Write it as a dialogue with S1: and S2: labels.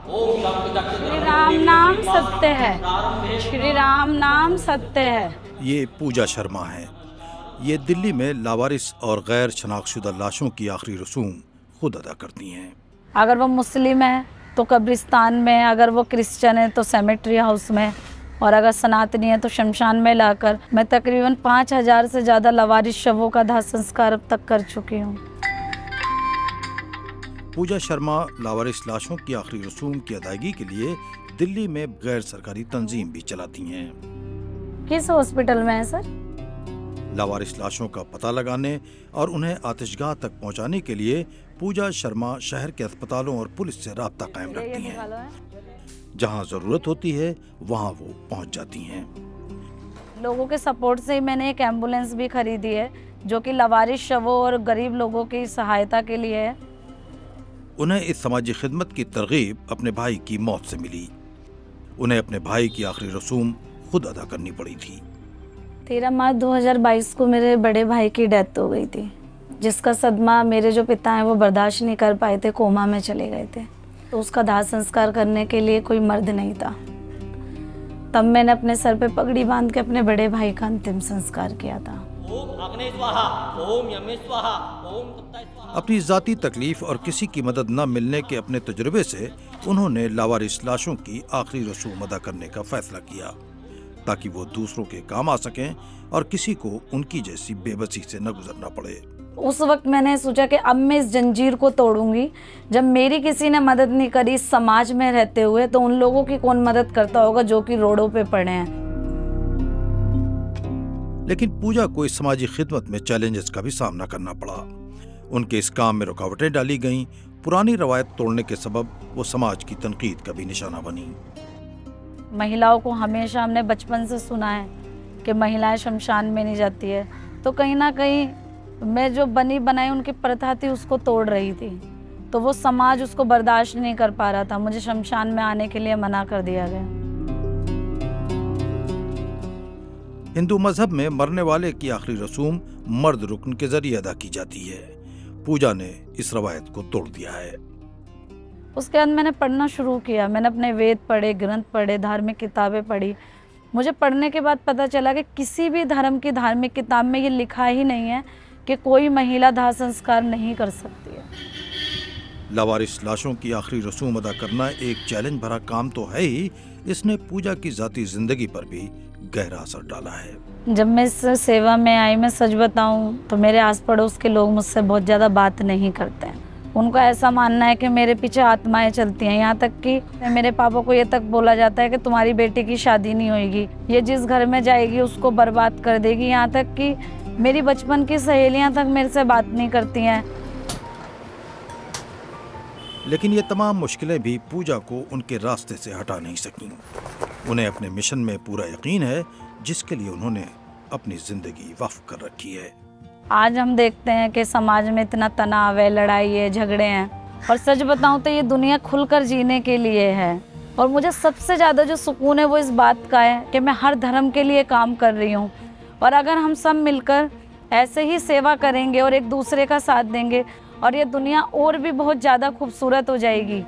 S1: श्री राम नाम सत्य है, श्री राम नाम सत्य है।
S2: ये पूजा शर्मा है। ये दिल्ली में लावारिस और गैर शनाख्तशुदा लाशों की आखिरी रसूम खुद अदा करती हैं।
S1: अगर वो मुस्लिम है तो कब्रिस्तान में, अगर वो क्रिश्चियन है तो सेमेट्री हाउस में, और अगर सनातनी है तो शमशान में लाकर मैं तकरीबन 5000 से ज़्यादा लावारिस शवों का दाह संस्कार अब तक कर चुकी हूँ।
S2: पूजा शर्मा लावारिस लाशों की आखिरी रसूम की अदायगी के लिए दिल्ली में गैर सरकारी तंजीम भी चलाती हैं।
S1: किस हॉस्पिटल में है सर?
S2: लावारिस लाशों का पता लगाने और उन्हें आतिशगाह तक पहुंचाने के लिए पूजा शर्मा शहर के अस्पतालों और पुलिस से राब्ता कायम रखती हैं। जहां जरूरत होती है वहां वो पहुंच जाती हैं।
S1: लोगों के सपोर्ट से ही मैंने एक एम्बुलेंस भी खरीदी है जो कि लावारिस शवों और गरीब लोगों की सहायता के लिए है।
S2: उन्हें इस समाजी खिदमत की तरगीब अपने भाई की मौत से मिली। उन्हें अपने भाई की आखिरी रसूम खुद अदा करनी पड़ी थी।
S1: 13 मार्च 2022 को मेरे बड़े भाई की डेथ हो गई थी, जिसका सदमा मेरे जो पिता हैं वो बर्दाश्त नहीं कर पाए थे, कोमा में चले गए थे। तो उसका दाह संस्कार करने के लिए कोई मर्द नहीं था। तब मैंने अपने सर पे पगड़ी बांध के अपने बड़े भाई का अंतिम संस्कार किया था।
S2: अपनी जाती तकलीफ और किसी की मदद न मिलने के अपने तजुर्बे से उन्होंने लावारिस लाशों की आखिरी रसूम अदा करने का फैसला किया ताकि वो दूसरों के काम आ सकें और किसी को उनकी जैसी बेबसी से न गुजरना पड़े।
S1: उस वक्त मैंने सोचा कि अब मैं इस जंजीर को तोड़ूंगी। जब मेरी किसी ने मदद नहीं करी समाज में रहते हुए, तो उन लोगों की कौन मदद करता होगा जो कि रोडों पे पड़े हैं।
S2: लेकिन पूजा को इस समाजी खिदमत में चैलेंजेस का भी सामना करना पड़ा। उनके इस काम में रुकावटें डाली गईं। पुरानी रवायत तोड़ने के सबब वो समाज की तनकीद का भी निशाना बनी।
S1: महिलाओं को हमेशा हमने बचपन से सुना है कि महिलाएं शमशान में नहीं जाती है, तो कहीं ना कहीं मैं जो बनी बनाई उनकी प्रथा थी उसको तोड़ रही थी। तो वो समाज उसको बर्दाश्त नहीं कर पा रहा था। मुझे शमशान में आने के लिए मना कर दिया गया।
S2: हिंदू मजहब में मरने वाले की आखिरी रसूम मर्द रुकन के जरिए अदा की जाती है। पूजा ने इस रवायत को तोड़ दिया है।
S1: उसके बाद मैंने पढ़ना शुरू किया। मैंने अपने वेद पढ़े, ग्रंथ पढ़े, धार्मिक किताबें पढ़ी। मुझे पढ़ने के बाद पता चला कि किसी भी धर्म की धार्मिक किताब में ये लिखा ही नहीं है कि कोई महिला दाह संस्कार नहीं कर सकती है।
S2: लावारिस लाशों की आखिरी रसूम अदा करना एक चैलेंज भरा काम तो है ही, इसने पूजा की जाती जिंदगी पर भी गहरा असर डाला है।
S1: जब मैं इस सेवा में आई, मैं सच बताऊं तो मेरे आस पड़ोस के लोग मुझसे बहुत ज़्यादा बात नहीं करते हैं। उनको ऐसा मानना है कि मेरे पीछे आत्माएं चलती हैं। यहाँ तक कि मेरे पापा को ये तक बोला जाता है कि तुम्हारी बेटी की शादी नहीं होगी, ये जिस घर में जाएगी उसको बर्बाद कर देगी। यहाँ तक कि मेरी बचपन की सहेलियाँ तक मेरे से बात नहीं करती हैं।
S2: लेकिन ये तमाम मुश्किलें भी पूजा को उनके रास्ते से हटा नहीं सकीं। उन्हें अपने मिशन में पूरा यकीन है, जिसके लिए उन्होंने अपनी जिंदगी वक्फ कर रखी है।
S1: आज हम देखते हैं कि समाज में इतना तनाव है, लड़ाई है, झगड़े हैं, और सच बताऊं तो ये दुनिया खुलकर जीने के लिए है। और मुझे सबसे ज़्यादा जो सुकून है वो इस बात का है कि मैं हर धर्म के लिए काम कर रही हूँ। और अगर हम सब मिलकर ऐसे ही सेवा करेंगे और एक दूसरे का साथ देंगे, और ये दुनिया और भी बहुत ज़्यादा खूबसूरत हो जाएगी।